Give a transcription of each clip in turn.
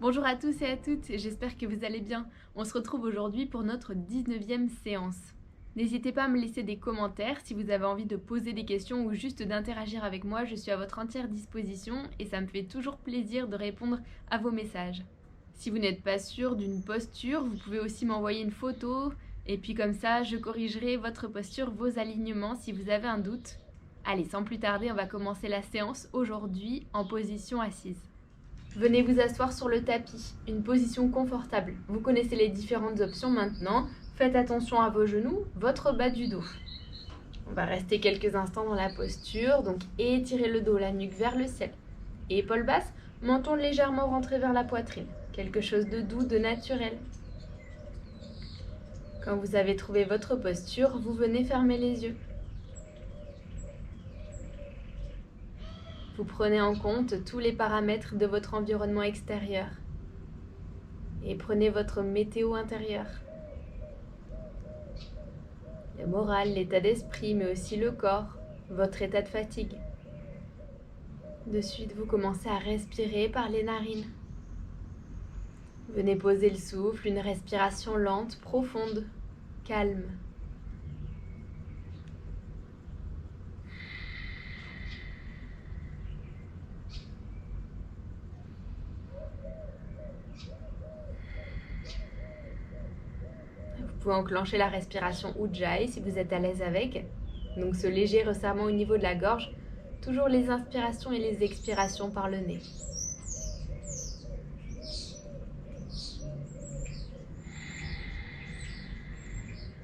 Bonjour à tous et à toutes, j'espère que vous allez bien. On se retrouve aujourd'hui pour notre 19e séance. N'hésitez pas à me laisser des commentaires si vous avez envie de poser des questions ou juste d'interagir avec moi, je suis à votre entière disposition et ça me fait toujours plaisir de répondre à vos messages. Si vous n'êtes pas sûr d'une posture, vous pouvez aussi m'envoyer une photo et puis comme ça je corrigerai votre posture, vos alignements si vous avez un doute. Allez, sans plus tarder, on va commencer la séance aujourd'hui en position assise. Venez vous asseoir sur le tapis, une position confortable. Vous connaissez les différentes options maintenant. Faites attention à vos genoux, votre bas du dos. On va rester quelques instants dans la posture, donc étirez le dos, la nuque vers le ciel. Épaules basses, menton légèrement rentré vers la poitrine. Quelque chose de doux, de naturel. Quand vous avez trouvé votre posture, vous venez fermer les yeux. Vous prenez en compte tous les paramètres de votre environnement extérieur et prenez votre météo intérieure. Le moral, l'état d'esprit, mais aussi le corps, votre état de fatigue. De suite, vous commencez à respirer par les narines. Venez poser le souffle, une respiration lente, profonde, calme. Vous pouvez enclencher la respiration Ujjayi si vous êtes à l'aise avec. Donc ce léger resserrement au niveau de la gorge. Toujours les inspirations et les expirations par le nez.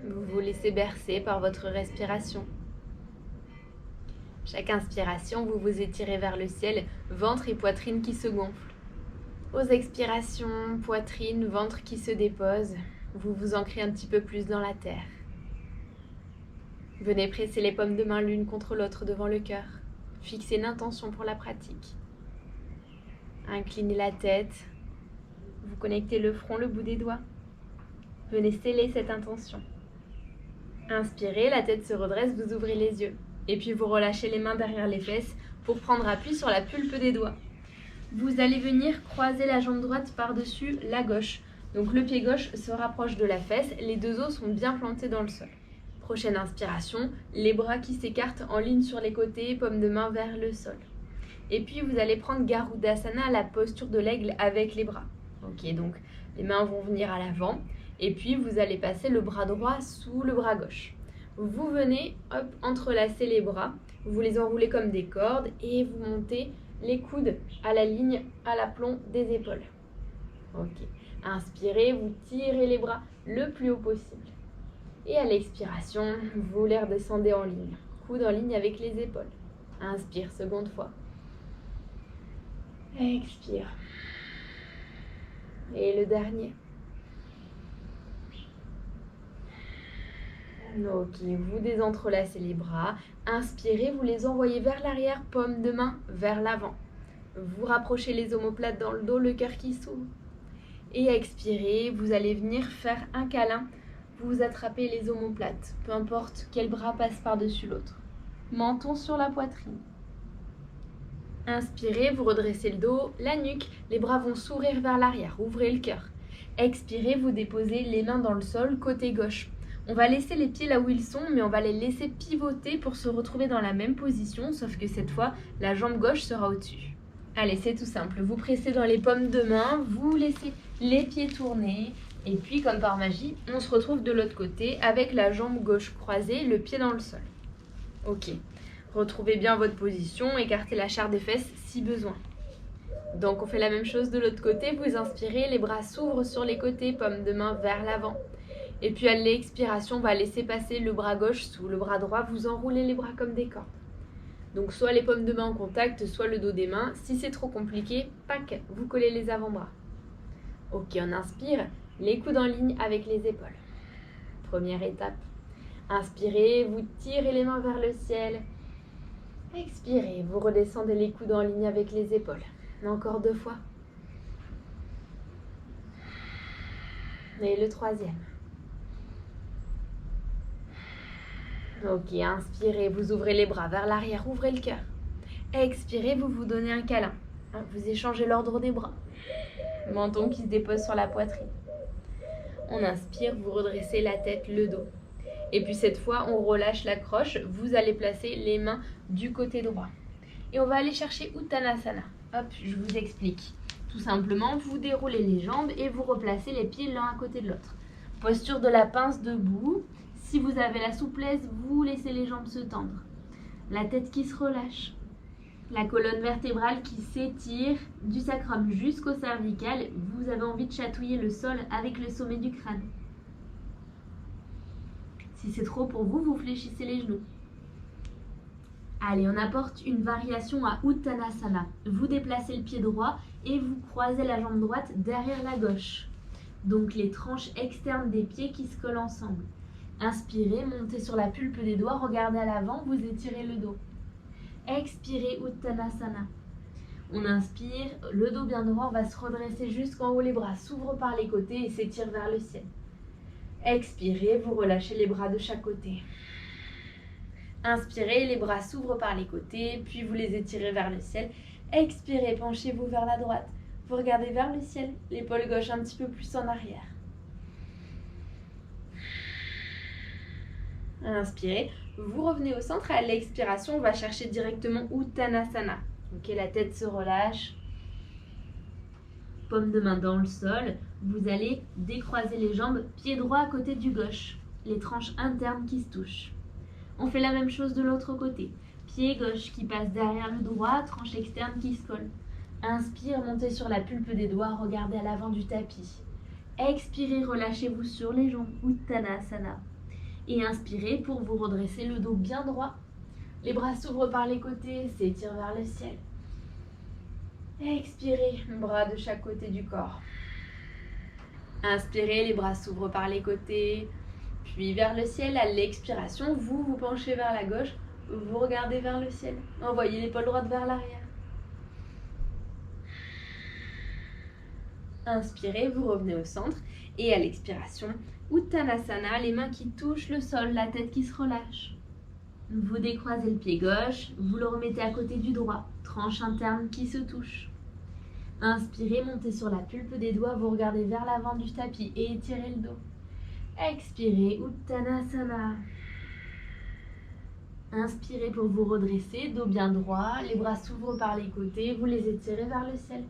Vous vous laissez bercer par votre respiration. Chaque inspiration, vous vous étirez vers le ciel, ventre et poitrine qui se gonflent. Aux expirations, poitrine, ventre qui se dépose. Vous vous ancrez un petit peu plus dans la terre. Venez presser les paumes de main l'une contre l'autre devant le cœur. Fixez une intention pour la pratique. Inclinez la tête. Vous connectez le front, le bout des doigts. Venez sceller cette intention. Inspirez, la tête se redresse, vous ouvrez les yeux. Et puis vous relâchez les mains derrière les fesses pour prendre appui sur la pulpe des doigts. Vous allez venir croiser la jambe droite par-dessus la gauche. Donc le pied gauche se rapproche de la fesse, les deux os sont bien plantés dans le sol. Prochaine inspiration, les bras qui s'écartent en ligne sur les côtés, paume de main vers le sol. Et puis vous allez prendre Garudasana, la posture de l'aigle avec les bras. Ok, donc les mains vont venir à l'avant et puis vous allez passer le bras droit sous le bras gauche. Vous venez, hop, entrelacer les bras, vous les enroulez comme des cordes et vous montez les coudes à la ligne, à l'aplomb des épaules. Ok. Inspirez, vous tirez les bras le plus haut possible. Et à l'expiration, vous les redescendez en ligne. Coude en ligne avec les épaules. Inspire, seconde fois. Expire. Et le dernier. Ok, vous désentrelacez les bras. Inspirez, vous les envoyez vers l'arrière, paume de main vers l'avant. Vous rapprochez les omoplates dans le dos, le cœur qui s'ouvre. Et expirez, vous allez venir faire un câlin. Vous attrapez les omoplates, peu importe quel bras passe par-dessus l'autre. Menton sur la poitrine. Inspirez, vous redressez le dos, la nuque. Les bras vont s'ouvrir vers l'arrière, ouvrez le cœur. Expirez, vous déposez les mains dans le sol, côté gauche. On va laisser les pieds là où ils sont, mais on va les laisser pivoter pour se retrouver dans la même position, sauf que cette fois, la jambe gauche sera au-dessus. Allez, c'est tout simple. Vous pressez dans les paumes de main, vous laissez les pieds tourner. Et puis, comme par magie, on se retrouve de l'autre côté avec la jambe gauche croisée, le pied dans le sol. Ok. Retrouvez bien votre position, écartez la chair des fesses si besoin. Donc, on fait la même chose de l'autre côté. Vous inspirez, les bras s'ouvrent sur les côtés, paume de main vers l'avant. Et puis, à l'expiration, on va laisser passer le bras gauche sous le bras droit. Vous enroulez les bras comme des cordes. Donc soit les paumes de main en contact, soit le dos des mains. Si c'est trop compliqué, pac, vous collez les avant-bras. Ok, on inspire, les coudes en ligne avec les épaules. Première étape. Inspirez, vous tirez les mains vers le ciel. Expirez, vous redescendez les coudes en ligne avec les épaules. Encore 2 fois. Et le troisième. Ok, inspirez, vous ouvrez les bras vers l'arrière, ouvrez le cœur. Expirez, vous vous donnez un câlin. Vous échangez l'ordre des bras. menton qui se dépose sur la poitrine. On inspire, vous redressez la tête, le dos. Et puis cette fois, on relâche la croche. Vous allez placer les mains du côté droit. Et on va aller chercher Uttanasana. Hop, je vous explique. Tout simplement, vous déroulez les jambes et vous replacez les pieds l'un à côté de l'autre. Posture de la pince debout. Si vous avez la souplesse, vous laissez les jambes se tendre. La tête qui se relâche. La colonne vertébrale qui s'étire du sacrum jusqu'au cervical. Vous avez envie de chatouiller le sol avec le sommet du crâne. Si c'est trop pour vous, vous fléchissez les genoux. Allez, on apporte une variation à Uttanasana. Vous déplacez le pied droit et vous croisez la jambe droite derrière la gauche. Donc les tranches externes des pieds qui se collent ensemble. Inspirez, montez sur la pulpe des doigts, regardez à l'avant, vous étirez le dos. Expirez Uttanasana. On inspire, le dos bien droit, on va se redresser jusqu'en haut, les bras s'ouvrent par les côtés et s'étirent vers le ciel. Expirez, vous relâchez les bras de chaque côté. Inspirez, les bras s'ouvrent par les côtés, puis vous les étirez vers le ciel. Expirez, penchez-vous vers la droite. Vous regardez vers le ciel, l'épaule gauche un petit peu plus en arrière. Inspirez, vous revenez au centre. À l'expiration, on va chercher directement Uttanasana. Ok, la tête se relâche. Paume de main dans le sol. Vous allez décroiser les jambes, pied droit à côté du gauche. Les tranches internes qui se touchent. On fait la même chose de l'autre côté. Pied gauche qui passe derrière le droit, tranche externe qui se colle. Inspire, montez sur la pulpe des doigts, regardez à l'avant du tapis. Expirez, relâchez-vous sur les jambes, Uttanasana. Et inspirez pour vous redresser le dos bien droit. Les bras s'ouvrent par les côtés, s'étirent vers le ciel. Expirez, bras de chaque côté du corps. Inspirez, les bras s'ouvrent par les côtés, puis vers le ciel. À l'expiration, vous vous penchez vers la gauche, vous regardez vers le ciel. Envoyez l'épaule droite vers l'arrière. Inspirez, vous revenez au centre. Et à l'expiration, Uttanasana, les mains qui touchent le sol, la tête qui se relâche. Vous décroisez le pied gauche, vous le remettez à côté du droit, tranche interne qui se touche. Inspirez, montez sur la pulpe des doigts, vous regardez vers l'avant du tapis et étirez le dos. Expirez, Uttanasana. Inspirez pour vous redresser, dos bien droit, les bras s'ouvrent par les côtés, vous les étirez vers le ciel.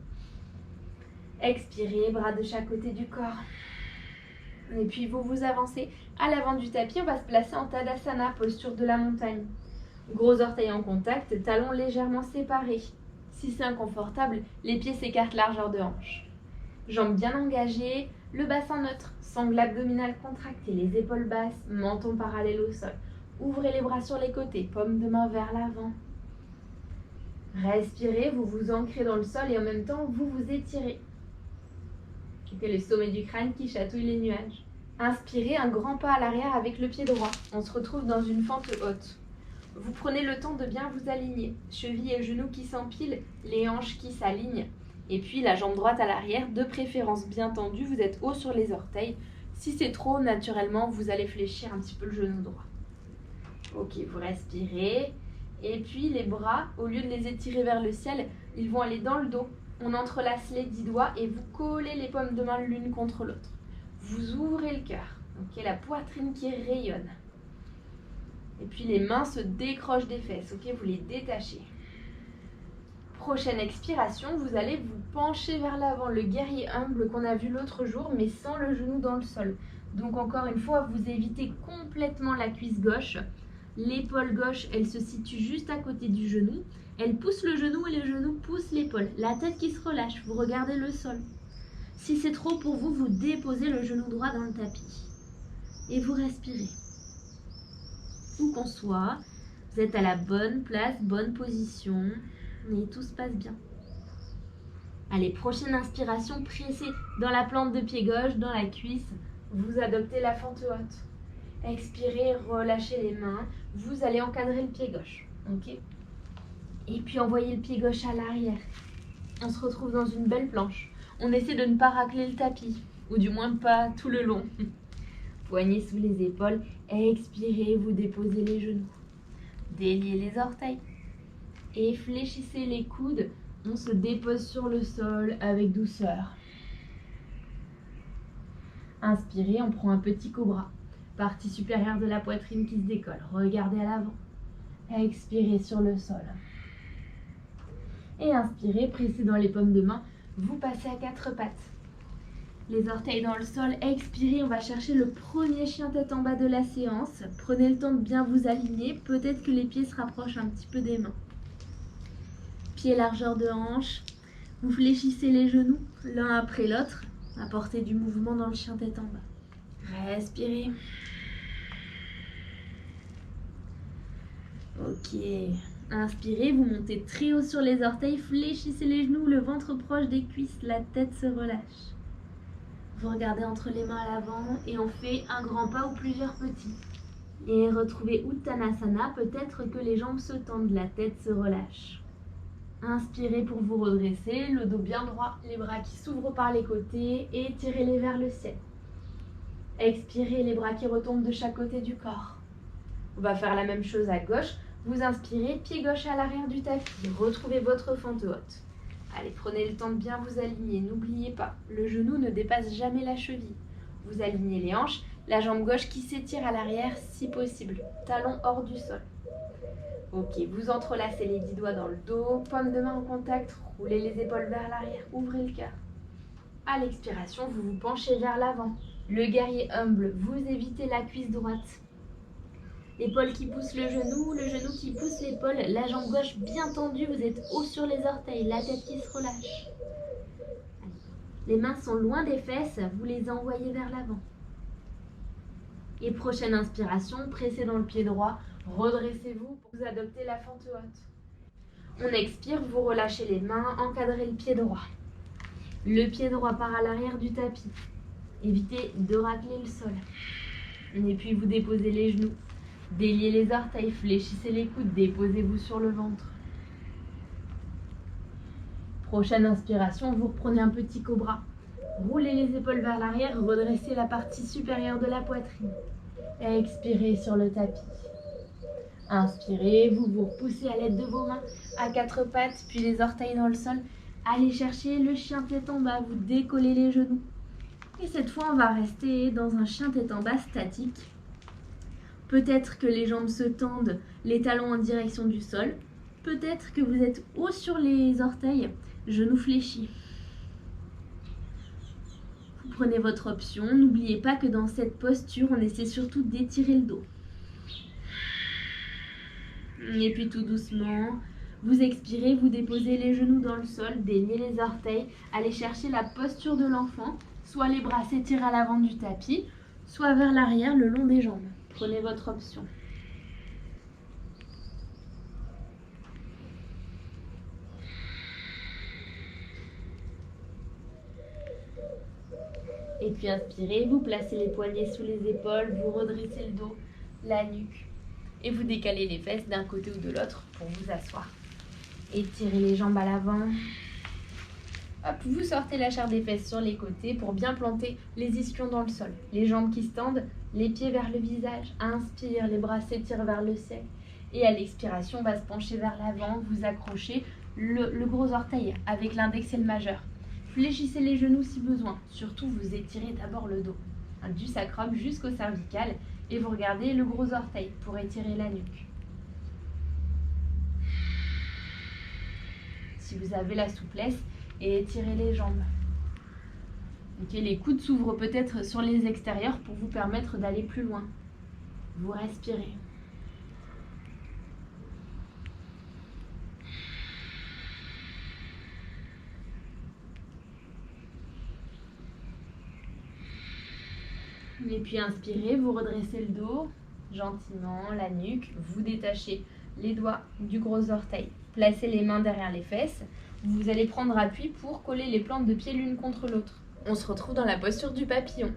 Expirez, bras de chaque côté du corps. Et puis vous vous avancez à l'avant du tapis, on va se placer en Tadasana, posture de la montagne. Gros orteils en contact, talons légèrement séparés. Si c'est inconfortable, les pieds s'écartent largeur de hanche. Jambes bien engagées, le bassin neutre, sangle abdominale contractée, les épaules basses, menton parallèle au sol. Ouvrez les bras sur les côtés, paume de main vers l'avant. Respirez, vous vous ancrez dans le sol et en même temps, vous vous étirez. Quittez le sommet du crâne qui chatouille les nuages. Inspirez, un grand pas à l'arrière avec le pied droit. On se retrouve dans une fente haute. Vous prenez le temps de bien vous aligner. Chevilles et genoux qui s'empilent, les hanches qui s'alignent. Et puis la jambe droite à l'arrière, de préférence bien tendue. Vous êtes haut sur les orteils. Si c'est trop, naturellement, vous allez fléchir un petit peu le genou droit. Ok, vous respirez. Et puis les bras, au lieu de les étirer vers le ciel, ils vont aller dans le dos. On entrelace les 10 doigts et vous collez les paumes de main l'une contre l'autre. Vous ouvrez le cœur, ok, la poitrine qui rayonne. Et puis les mains se décrochent des fesses, ok, vous les détachez. Prochaine expiration, vous allez vous pencher vers l'avant, le guerrier humble qu'on a vu l'autre jour, mais sans le genou dans le sol. Donc encore une fois, vous évitez complètement la cuisse gauche. L'épaule gauche, elle se situe juste à côté du genou. Elle pousse le genou et le genou pousse l'épaule. La tête qui se relâche, vous regardez le sol. Si c'est trop pour vous, vous déposez le genou droit dans le tapis. Et vous respirez. Où qu'on soit, vous êtes à la bonne place, bonne position. Et tout se passe bien. Allez, prochaine inspiration, pressez dans la plante de pied gauche, dans la cuisse. Vous adoptez la fente haute. Expirez, relâchez les mains. Vous allez encadrer le pied gauche. Ok ? Et puis envoyez le pied gauche à l'arrière. On se retrouve dans une belle planche. On essaie de ne pas racler le tapis, ou du moins pas tout le long. Poignets sous les épaules. Expirez, vous déposez les genoux. Déliez les orteils. Et fléchissez les coudes. On se dépose sur le sol avec douceur. Inspirez, on prend un petit cobra. Partie supérieure de la poitrine qui se décolle. Regardez à l'avant. Expirez sur le sol. Et inspirez, pressez dans les paumes de main. Vous passez à 4 pattes. Les orteils dans le sol. Expirez, on va chercher le premier chien tête en bas de la séance. Prenez le temps de bien vous aligner. Peut-être que les pieds se rapprochent un petit peu des mains. Pieds largeur de hanche. Vous fléchissez les genoux l'un après l'autre. Apportez du mouvement dans le chien tête en bas. Respirez. Ok. Inspirez, vous montez très haut sur les orteils, fléchissez les genoux, le ventre proche des cuisses, la tête se relâche. Vous regardez entre les mains à l'avant et on fait un grand pas ou plusieurs petits. Et retrouvez Uttanasana, peut-être que les jambes se tendent, la tête se relâche. Inspirez pour vous redresser, le dos bien droit, les bras qui s'ouvrent par les côtés et tirez-les vers le ciel. Expirez, les bras qui retombent de chaque côté du corps. On va faire la même chose à gauche. Vous inspirez, pied gauche à l'arrière du tapis. Retrouvez votre fente haute. Allez, prenez le temps de bien vous aligner. N'oubliez pas, le genou ne dépasse jamais la cheville. Vous alignez les hanches, la jambe gauche qui s'étire à l'arrière si possible. Talon hors du sol. Ok, vous entrelacez les 10 doigts dans le dos, paume de main en contact, roulez les épaules vers l'arrière, ouvrez le cœur. À l'expiration, vous vous penchez vers l'avant. Le guerrier humble, vous évitez la cuisse droite. L'épaule qui pousse le genou qui pousse l'épaule, la jambe gauche bien tendue, vous êtes haut sur les orteils, la tête qui se relâche. Les mains sont loin des fesses, vous les envoyez vers l'avant. Et prochaine inspiration, pressez dans le pied droit, redressez-vous pour vous adopter la fente haute. On expire, vous relâchez les mains, encadrez le pied droit. Le pied droit part à l'arrière du tapis. Évitez de racler le sol. Et puis vous déposez les genoux. Déliez les orteils, fléchissez les coudes, déposez-vous sur le ventre. Prochaine inspiration, vous reprenez un petit cobra. Roulez les épaules vers l'arrière, redressez la partie supérieure de la poitrine. Expirez sur le tapis. Inspirez, vous vous repoussez à l'aide de vos mains à 4 pattes, puis les orteils dans le sol. Allez chercher le chien tête en bas, vous décollez les genoux. Et cette fois, on va rester dans un chien tête en bas statique. Peut-être que les jambes se tendent, les talons en direction du sol. Peut-être que vous êtes haut sur les orteils, genoux fléchis. Vous prenez votre option. N'oubliez pas que dans cette posture, on essaie surtout d'étirer le dos. Et puis tout doucement, vous expirez, vous déposez les genoux dans le sol, déliez les orteils, allez chercher la posture de l'enfant. Soit les bras s'étirent à l'avant du tapis, soit vers l'arrière le long des jambes. Prenez votre option. Et puis inspirez, vous placez les poignets sous les épaules, vous redressez le dos, la nuque. Et vous décalez les fesses d'un côté ou de l'autre pour vous asseoir. Étirez les jambes à l'avant. Hop, vous sortez la chair des fesses sur les côtés pour bien planter les ischions dans le sol. Les jambes qui se tendent, les pieds vers le visage. Inspire, les bras s'étirent vers le ciel. Et à l'expiration, on va se pencher vers l'avant. Vous accrochez le gros orteil avec l'index et le majeur. Fléchissez les genoux si besoin. Surtout, vous étirez d'abord le dos. Du sacrum jusqu'au cervical. Et vous regardez le gros orteil pour étirer la nuque. Si vous avez la souplesse, et étirez les jambes. Okay, les coudes s'ouvrent peut-être sur les extérieurs pour vous permettre d'aller plus loin. Vous respirez. Et puis inspirez, vous redressez le dos, gentiment, la nuque, vous détachez les doigts du gros orteil. Placez les mains derrière les fesses. Vous allez prendre appui pour coller les plantes de pied l'une contre l'autre. On se retrouve dans la posture du papillon.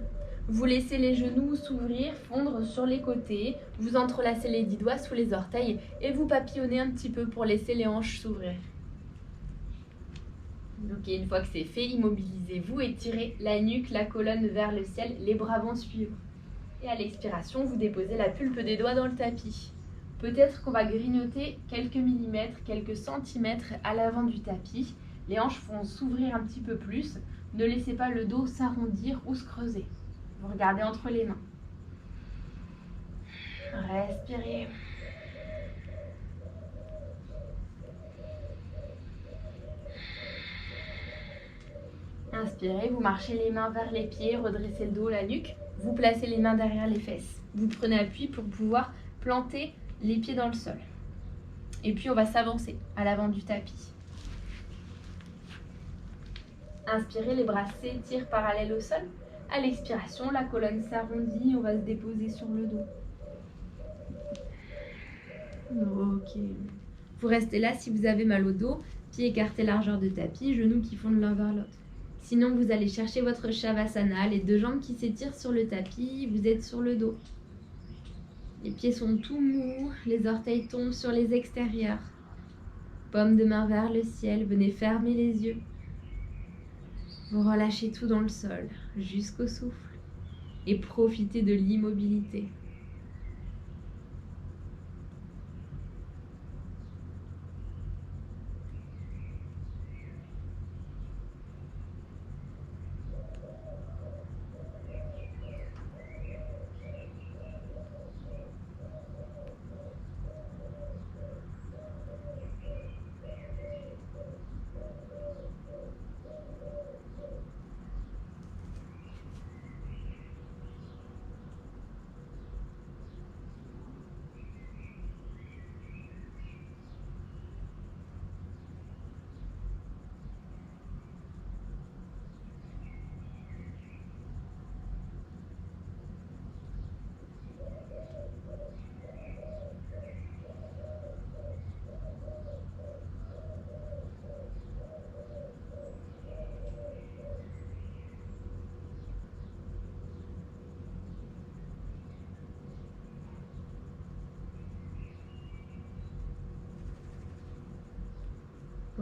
Vous laissez les genoux s'ouvrir, fondre sur les côtés. Vous entrelacez les 10 doigts sous les orteils et vous papillonnez un petit peu pour laisser les hanches s'ouvrir. Ok, une fois que c'est fait, immobilisez-vous et tirez la nuque, la colonne vers le ciel. Les bras vont suivre. Et à l'expiration, vous déposez la pulpe des doigts dans le tapis. Peut-être qu'on va grignoter quelques millimètres, quelques centimètres à l'avant du tapis. Les hanches vont s'ouvrir un petit peu plus. Ne laissez pas le dos s'arrondir ou se creuser. Vous regardez entre les mains. Respirez. Inspirez, vous marchez les mains vers les pieds, redressez le dos, la nuque. Vous placez les mains derrière les fesses. Vous prenez appui pour pouvoir planter les pieds dans le sol. Et puis on va s'avancer à l'avant du tapis. Inspirez, les bras s'étirent parallèles au sol. À l'expiration, la colonne s'arrondit, on va se déposer sur le dos. Ok. Vous restez là si vous avez mal au dos, pieds écartés largeur de tapis, genoux qui fondent l'un vers l'autre. Sinon, vous allez chercher votre Shavasana, les deux jambes qui s'étirent sur le tapis, vous êtes sur le dos. Les pieds sont tout mous, les orteils tombent sur les extérieurs. Paume de main vers le ciel, venez fermer les yeux. Vous relâchez tout dans le sol, jusqu'au souffle, et profitez de l'immobilité.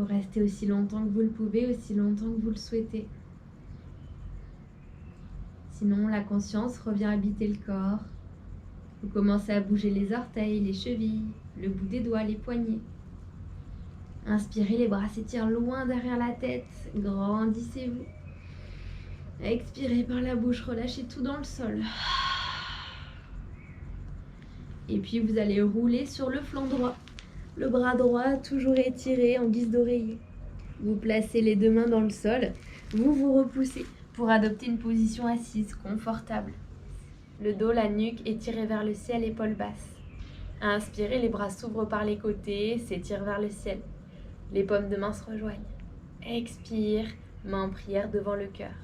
Vous restez aussi longtemps que vous le pouvez, aussi longtemps que vous le souhaitez. Sinon, la conscience revient habiter le corps. Vous commencez à bouger les orteils, les chevilles, le bout des doigts, les poignets. Inspirez, les bras s'étirent loin derrière la tête. Grandissez-vous. Expirez par la bouche, relâchez tout dans le sol. Et puis vous allez rouler sur le flanc droit. Le bras droit toujours étiré en guise d'oreiller. Vous placez les deux mains dans le sol. Vous vous repoussez pour adopter une position assise, confortable. Le dos, la nuque étiré vers le ciel, épaules basses. Inspirez, les bras s'ouvrent par les côtés, s'étirent vers le ciel. Les paumes de main se rejoignent. Expire, main en prière devant le cœur.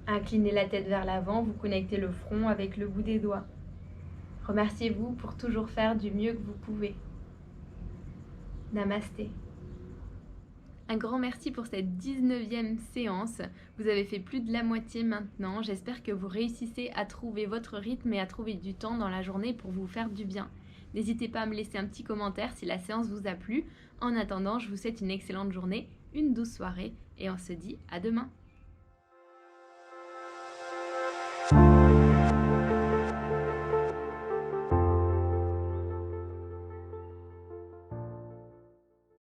Inclinez la tête vers l'avant, vous connectez le front avec le bout des doigts. Remerciez-vous pour toujours faire du mieux que vous pouvez. Namasté. Un grand merci pour cette 19e séance. Vous avez fait plus de la moitié maintenant. J'espère que vous réussissez à trouver votre rythme et à trouver du temps dans la journée pour vous faire du bien. N'hésitez pas à me laisser un petit commentaire si la séance vous a plu. En attendant, je vous souhaite une excellente journée, une douce soirée et on se dit à demain.